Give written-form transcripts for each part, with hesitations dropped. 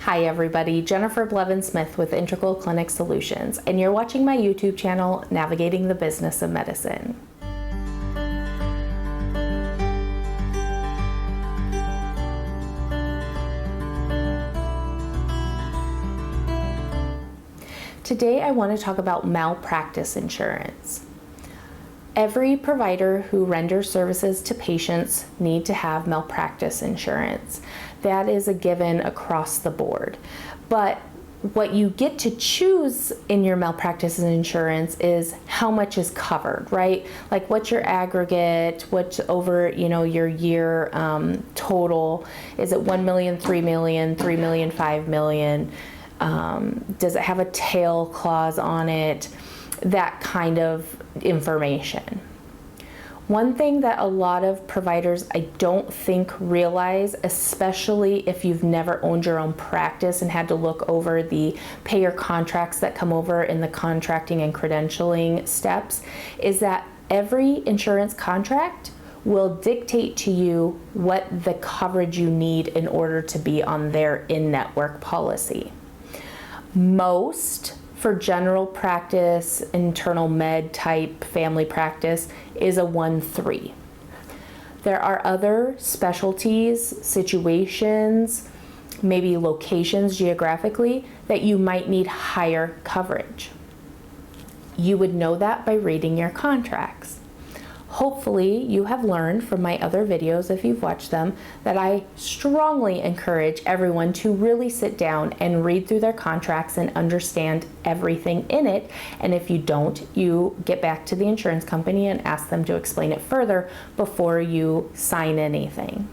Hi everybody, Jennifer Blevin-Smith with Integral Clinic Solutions, and you're watching my YouTube channel, Navigating the Business of Medicine. Today I want to talk about malpractice insurance. Every provider who renders services to patients need to have malpractice insurance. That is a given across the board. But what you get to choose in your malpractice insurance is how much is covered, right? Like what's your aggregate, what's over, your year total. Is it 1 million, 3 million, 3 million, 5 million? Does it have a tail clause on it? That kind of information. One thing that a lot of providers I don't think realize, especially if you've never owned your own practice and had to look over the payer contracts that come over in the contracting and credentialing steps, is that every insurance contract will dictate to you what the coverage you need in order to be on their in-network policy. Most for general practice, internal med type family practice is a 1-3. There are other specialties, situations, maybe locations geographically that you might need higher coverage. You would know that by reading your contracts. Hopefully you have learned from my other videos, if you've watched them, that I strongly encourage everyone to really sit down and read through their contracts and understand everything in it. And if you don't, you get back to the insurance company and ask them to explain it further before you sign anything.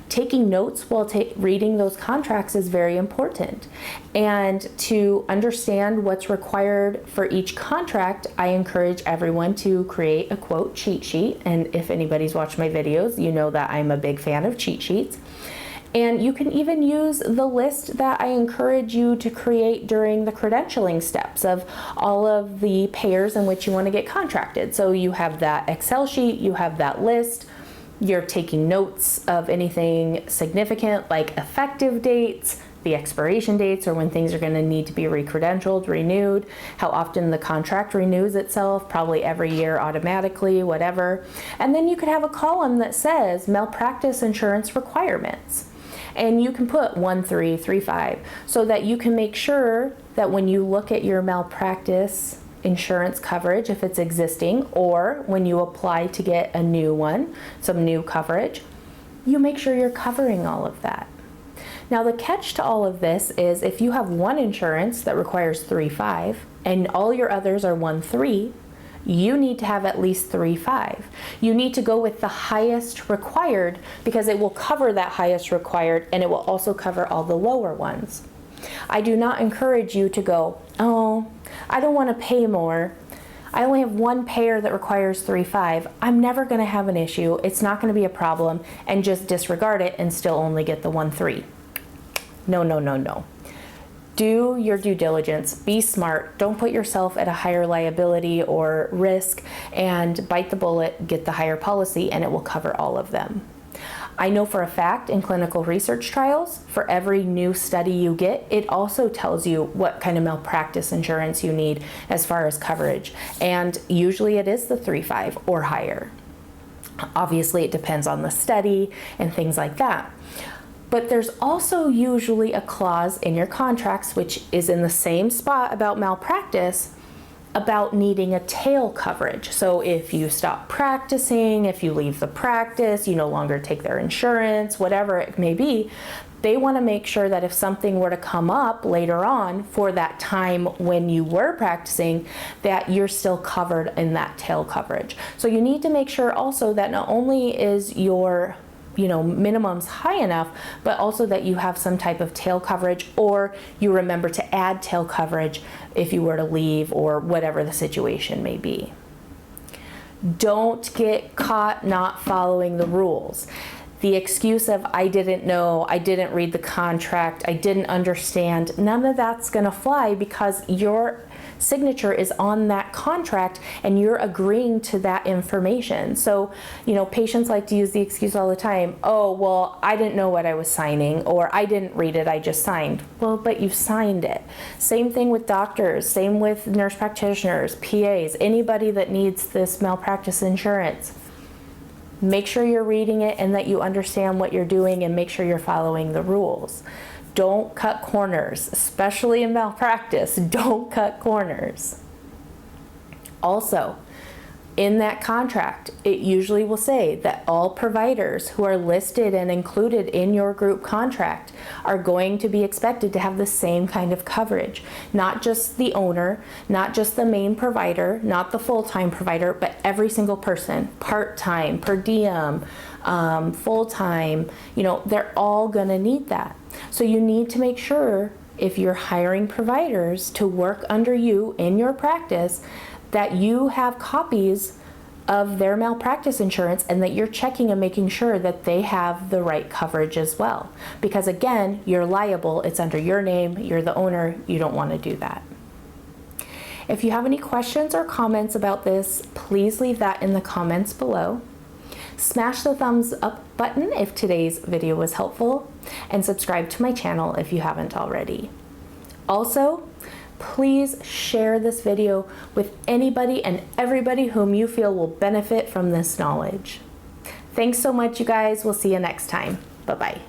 Taking notes while reading those contracts is very important. And to understand what's required for each contract, I encourage everyone to create a quote cheat sheet. And if anybody's watched my videos, you know that I'm a big fan of cheat sheets. And you can even use the list that I encourage you to create during the credentialing steps of all of the payers in which you want to get contracted. So you have that Excel sheet, you have that list. You're taking notes of anything significant like effective dates, the expiration dates, or when things are going to need to be re-credentialed, renewed, how often the contract renews itself, probably every year automatically, whatever. And then you could have a column that says malpractice insurance requirements. And you can put 1-3, 3-5, so that you can make sure that when you look at your malpractice insurance coverage, if it's existing, or when you apply to get a new one, some new coverage, you make sure you're covering all of that. Now the catch to all of this is if you have one insurance that requires 3-5 and all your others are 1-3, you need to have at least 3-5. You need to go with the highest required because it will cover that highest required and it will also cover all the lower ones. I do not encourage you to go, oh, I don't want to pay more. I only have one payer that requires 3-5. I'm never going to have an issue. It's not going to be a problem, and just disregard it and still only get the 1-3. No, no, no, no. Do your due diligence. Be smart. Don't put yourself at a higher liability or risk, and bite the bullet, get the higher policy, and it will cover all of them. I know for a fact in clinical research trials, for every new study you get, it also tells you what kind of malpractice insurance you need as far as coverage. And usually it is the 3-5 or higher. Obviously it depends on the study and things like that. But there's also usually a clause in your contracts, which is in the same spot about malpractice, about needing a tail coverage. So if you stop practicing, if you leave the practice, you no longer take their insurance, whatever it may be, they want to make sure that if something were to come up later on for that time when you were practicing, that you're still covered in that tail coverage. So you need to make sure also that not only is your minimums high enough, but also that you have some type of tail coverage, or you remember to add tail coverage if you were to leave or whatever the situation may be. Don't get caught not following the rules. The excuse of, I didn't know, I didn't read the contract, I didn't understand, none of that's gonna fly because your signature is on that contract and you're agreeing to that information. So, patients like to use the excuse all the time, oh, well, I didn't know what I was signing, or I didn't read it, I just signed. Well, but you signed it. Same thing with doctors, same with nurse practitioners, PAs, anybody that needs this malpractice insurance. Make sure you're reading it and that you understand what you're doing, and make sure you're following the rules. Don't cut corners, especially in malpractice. Don't cut corners. Also, in that contract, it usually will say that all providers who are listed and included in your group contract are going to be expected to have the same kind of coverage. Not just the owner, not just the main provider, not the full-time provider, but every single person, part-time, per diem, full-time, they're all gonna need that. So you need to make sure, if you're hiring providers to work under you in your practice, that you have copies of their malpractice insurance and that you're checking and making sure that they have the right coverage as well. Because again, you're liable, it's under your name, you're the owner, you don't want to do that. If you have any questions or comments about this, please leave that in the comments below. Smash the thumbs up button if today's video was helpful, and subscribe to my channel if you haven't already. Also, please share this video with anybody and everybody whom you feel will benefit from this knowledge. Thanks so much, you guys. We'll see you next time. Bye-bye.